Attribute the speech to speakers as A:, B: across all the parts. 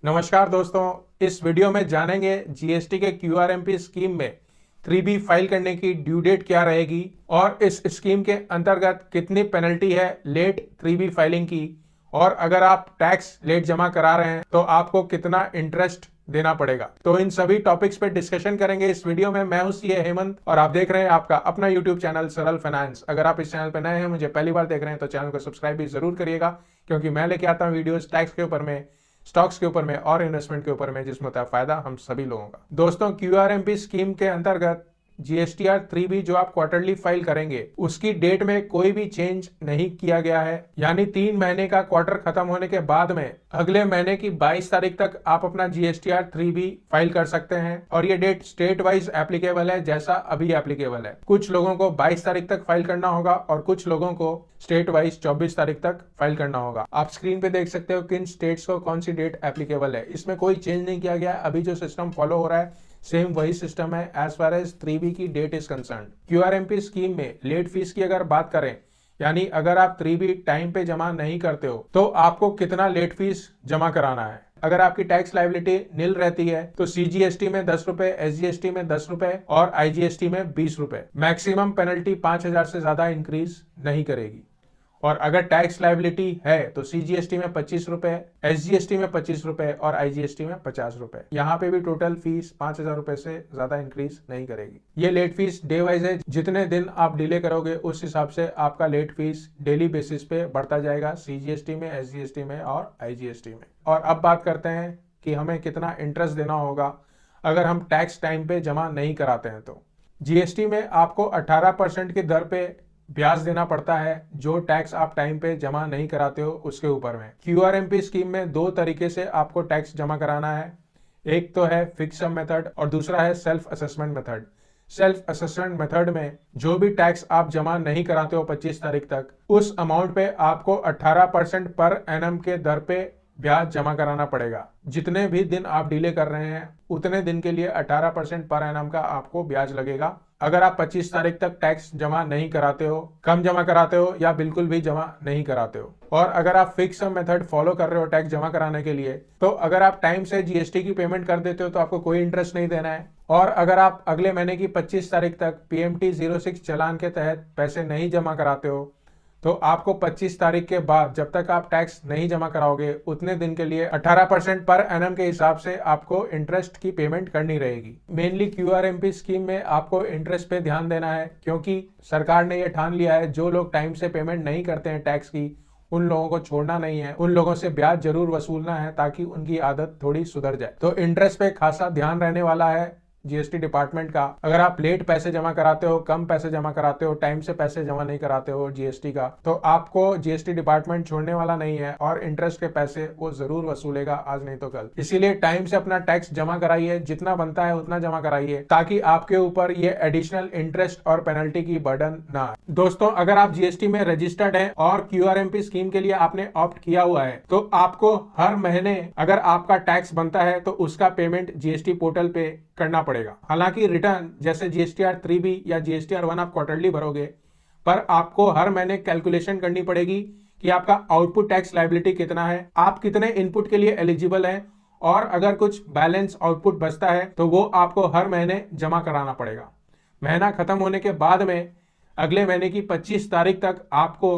A: नमस्कार दोस्तों, इस वीडियो में जानेंगे जीएसटी के क्यूआरएमपी स्कीम में 3B फाइल करने की ड्यू डेट क्या रहेगी और इस स्कीम के अंतर्गत कितनी पेनल्टी है लेट 3B फाइलिंग की, और अगर आप टैक्स लेट जमा करा रहे हैं तो आपको कितना इंटरेस्ट देना पड़ेगा। तो इन सभी टॉपिक्स पे डिस्कशन करेंगे इस वीडियो में। मैं हूं सीए हेमंत और आप देख रहे हैं आपका अपना यूट्यूब चैनल सरल फाइनेंस। अगर आप इस चैनल पर नए हैं, मुझे पहली बार देख रहे हैं, तो चैनल को सब्सक्राइब भी जरूर करिएगा, क्योंकि मैं लेके आता हूं वीडियोस टैक्स के ऊपर में, स्टॉक्स के ऊपर में और इन्वेस्टमेंट के ऊपर में, जिसमें होता है फायदा हम सभी लोगों का। दोस्तों, क्यूआरएमपी स्कीम के अंतर्गत जीएसटीआर 3B जो आप क्वार्टरली फाइल करेंगे उसकी डेट में कोई भी चेंज नहीं किया गया है। यानी 3 महीने का क्वार्टर खत्म होने के बाद में अगले महीने की 22 तारीख तक आप अपना जीएसटीआर 3B फाइल कर सकते हैं, और ये डेट स्टेट वाइज एप्लीकेबल है, जैसा अभी एप्लीकेबल है। कुछ लोगों को 22 तारीख तक फाइल करना होगा और कुछ लोगों को स्टेट वाइज 24 तारीख तक फाइल करना होगा। आप स्क्रीन पे देख सकते हो किन स्टेट्स को कौन सी डेट एप्लीकेबल है। इसमें कोई चेंज नहीं किया गया है। अभी जो सिस्टम फॉलो हो रहा है सेम वही सिस्टम है एज फार एज 3B की date is concern. QRMP scheme में लेट फीस की अगर बात करें, यानी अगर आप 3B टाइम पे जमा नहीं करते हो तो आपको कितना लेट फीस जमा कराना है। अगर आपकी टैक्स लायबिलिटी निल रहती है तो सीजीएसटी में 10 रुपए, एसजीएसटी में 10 रुपए और आईजीएसटी में 20 रुपए। मैक्सिमम पेनल्टी 5,000 से ज्यादा इंक्रीज नहीं करेगी। और अगर टैक्स लायबिलिटी है तो सीजीएसटी में 25 रुपए, एसजीएसटी में 25 रुपए और आईजीएसटी में 50 रुपए। यहाँ पे भी टोटल फीस 5,000 रुपए से ज्यादा इंक्रीज नहीं करेगी। ये लेट फीस डे वाइज है, जितने दिन आप डिले करोगे उस हिसाब से आपका लेट फीस डेली बेसिस पे बढ़ता जाएगा, सीजीएसटी में, एसजीएसटी में और आईजीएसटी में। और अब बात करते हैं कि हमें कितना इंटरेस्ट देना होगा अगर हम टैक्स टाइम पे जमा नहीं कराते हैं। तो जीएसटी में आपको 18% की दर पे ब्याज देना पड़ता है जो टैक्स आप टाइम पे जमा नहीं कराते हो उसके ऊपर में। क्यूआरएमपी स्कीम में 2 तरीके से आपको टैक्स जमा कराना है। एक तो है फिक्स सम मेथड और दूसरा है self assessment method. Self assessment method में जो भी टैक्स आप जमा नहीं कराते हो 25 तारीख तक, उस अमाउंट पे आपको 18% पर एनम के दर पे ब्याज जमा कराना पड़ेगा। जितने भी दिन आप डिले कर रहे हैं उतने दिन के लिए 18% पर एनम का आपको ब्याज लगेगा। अगर आप 25 तारीख तक टैक्स जमा नहीं कराते हो, कम जमा कराते हो या बिल्कुल भी जमा नहीं कराते हो, और अगर आप फिक्स सम मेथड फॉलो कर रहे हो टैक्स जमा कराने के लिए, तो अगर आप टाइम से जीएसटी की पेमेंट कर देते हो तो आपको कोई इंटरेस्ट नहीं देना है। और अगर आप अगले महीने की 25 तारीख तक पीएमटी 06 चालान के तहत पैसे नहीं जमा कराते हो तो आपको 25 तारीख के बाद जब तक आप टैक्स नहीं जमा कराओगे उतने दिन के लिए 18% पर एनम के हिसाब से आपको इंटरेस्ट की पेमेंट करनी रहेगी। मेनली क्यूआरएमपी स्कीम में आपको इंटरेस्ट पे ध्यान देना है, क्योंकि सरकार ने यह ठान लिया है जो लोग टाइम से पेमेंट नहीं करते हैं टैक्स की, उन लोगों को छोड़ना नहीं है, उन लोगों से ब्याज जरूर वसूलना है ताकि उनकी आदत थोड़ी सुधर जाए। तो इंटरेस्ट पे खासा ध्यान रहने वाला है जीएसटी डिपार्टमेंट का। अगर आप लेट पैसे जमा कराते हो, कम पैसे जमा कराते हो, टाइम से पैसे जमा नहीं कराते हो जीएसटी का, तो आपको जीएसटी डिपार्टमेंट छोड़ने वाला नहीं है और इंटरेस्ट के पैसे वो जरूर वसूलेगा, आज नहीं तो कल। इसीलिए टाइम से अपना टैक्स जमा कराइए, जितना बनता है उतना जमा कराइए, ताकि आपके ऊपर ये एडिशनल इंटरेस्ट और पेनल्टी की बर्डन ना आए। दोस्तों, अगर आप जीएसटी में रजिस्टर्ड हैं और क्यूआरएमपी स्कीम के लिए आपने ऑप्ट किया हुआ है तो आपको हर महीने अगर आपका टैक्स बनता है तो उसका पेमेंट जीएसटी पोर्टल पे करना पड़ेगा। हालांकि रिटर्न जैसे जीएसटीआर 3B या जीएसटीआर 1 आप क्वार्टरली भरोगे, पर आपको हर महीने कैलकुलेशन करनी पड़ेगी कि आपका आउटपुट टैक्स लायबिलिटी कितना है, आप कितने इनपुट के लिए एलिजिबल हैं, और अगर कुछ बैलेंस आउटपुट बचता है तो वो आपको हर महीने जमा कराना पड़ेगा। महीना खत्म होने के बाद में अगले महीने की 25 तारीख तक आपको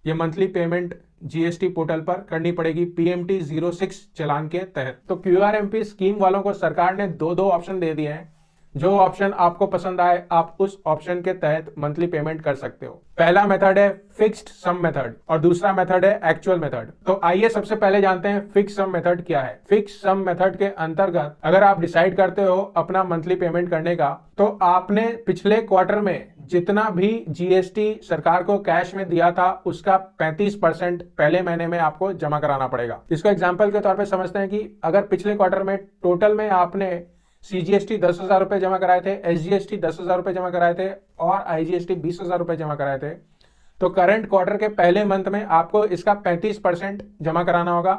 A: ये मंथली पेमेंट जीएसटी पोर्टल पर करनी पड़ेगी पीएमटी 06 चालान के तहत। तो क्यूआरएमपी स्कीम वालों को सरकार ने दो ऑप्शन दे दिए हैं। जो ऑप्शन आपको पसंद आए आप उस ऑप्शन के तहत मंथली पेमेंट कर सकते हो। पहला मेथड है फिक्स्ड सम मेथड और दूसरा मेथड है एक्चुअल मेथड। तो आइए सबसे पहले जानते हैं फिक्स सम मेथड क्या है। फिक्स सम मेथड के अंतर्गत अगर आप डिसाइड करते हो अपना मंथली पेमेंट करने का, तो आपने पिछले क्वार्टर में जितना भी जीएसटी सरकार को कैश में दिया था उसका 35% पहले महीने में आपको जमा कराना पड़ेगा। इसको एग्जांपल के तौर पे समझते हैं कि अगर पिछले क्वार्टर में टोटल में आपने सीजीएसटी 10,000 रुपए जमा कराए थे, एसजीएसटी 10,000 रुपए जमा कराए थे और आईजीएसटी 20,000 रुपए जमा कराए थे, तो करंट क्वार्टर के पहले मंथ में आपको इसका 35% जमा कराना होगा।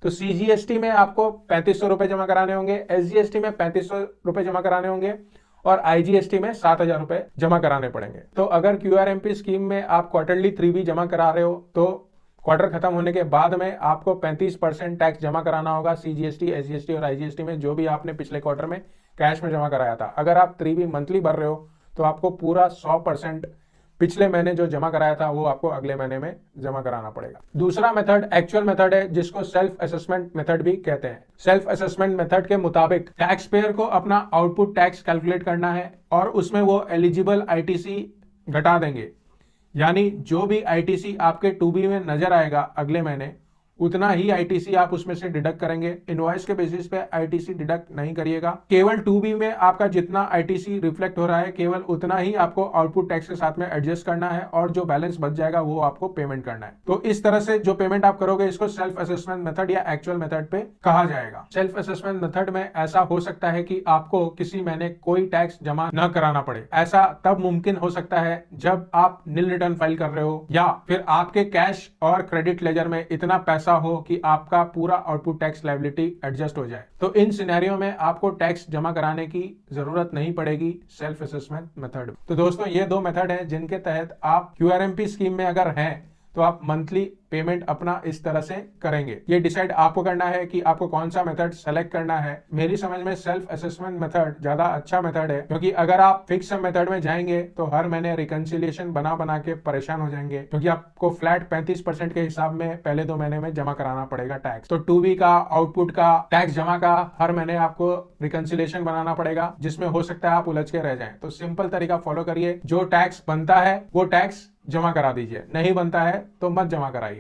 A: तो सीजीएसटी में आपको 3,500 रुपए जमा कराने होंगे, एसजीएसटी में 3,500 रुपए जमा कराने होंगे और आईजीएसटी में 7,000 रुपए जमा कराने पड़ेंगे। तो अगर क्यूआरएमपी स्कीम में आप क्वार्टरली 3B जमा करा रहे हो तो क्वार्टर खत्म होने के बाद में आपको 35% टैक्स जमा कराना होगा CGST, SGST और IGST में, जो भी आपने पिछले क्वार्टर में कैश में जमा कराया था। अगर आप 3B मंथली भर रहे हो तो आपको पूरा 100% पिछले महीने जो जमा कराया था वो आपको अगले महीने में जमा कराना पड़ेगा। दूसरा मेथड एक्चुअल मेथड है, जिसको सेल्फ असेसमेंट मेथड भी कहते हैं। सेल्फ असेसमेंट मेथड के मुताबिक टैक्स पेयर को अपना आउटपुट टैक्स कैलकुलेट करना है और उसमें वो एलिजिबल ITC घटा देंगे, यानी जो भी ITC आपके 2B में नजर आएगा अगले महीने, उतना ही ITC आप उसमें से डिडक्ट करेंगे। इनवॉइस के बेसिस पे ITC डिडक्ट नहीं करिएगा। केवल 2B में आपका जितना ITC रिफ्लेक्ट हो रहा है केवल उतना ही आपको आउटपुट टैक्स के साथ में एडजस्ट करना है और जो बैलेंस बच जाएगा वो आपको पेमेंट करना है। तो इस तरह से जो पेमेंट आप करोगे इसको सेल्फ असेसमेंट मेथड या एक्चुअल मेथड पे कहा जाएगा। सेल्फ असेसमेंट मेथड में ऐसा हो सकता है कि आपको किसी महीने कोई टैक्स जमा न कराना पड़े। ऐसा तब मुमकिन हो सकता है जब आप नील रिटर्न फाइल कर रहे हो या फिर आपके कैश और क्रेडिट लेजर में इतना पैसा हो कि आपका पूरा आउटपुट टैक्स लायबिलिटी एडजस्ट हो जाए। तो इन सिनेरियो में आपको टैक्स जमा कराने की जरूरत नहीं पड़ेगी सेल्फ असेसमेंट मेथड। तो दोस्तों ये दो मेथड हैं जिनके तहत आप QRMP स्कीम में अगर हैं तो आप मंथली पेमेंट अपना इस तरह से करेंगे। ये डिसाइड आपको करना है कि आपको कौन सा मेथड सेलेक्ट करना है। मेरी समझ में सेल्फ असेसमेंट मेथड ज्यादा अच्छा मेथड है, क्योंकि अगर आप फिक्स मेथड में जाएंगे तो हर महीने रिकंसिलिएशन बना बना के परेशान हो जाएंगे, क्योंकि आपको फ्लैट 35% के हिसाब में पहले 2 महीने में जमा कराना पड़ेगा टैक्स। तो 2B का आउटपुट का टैक्स जमा का हर महीने आपको रिकंसिलिएशन बनाना पड़ेगा, जिसमें हो सकता है आप उलझ के रह जाएं। तो सिंपल तरीका फॉलो करिए, जो टैक्स बनता है वो टैक्स जमा करा दीजिए, नहीं बनता है तो मत जमा कराइए।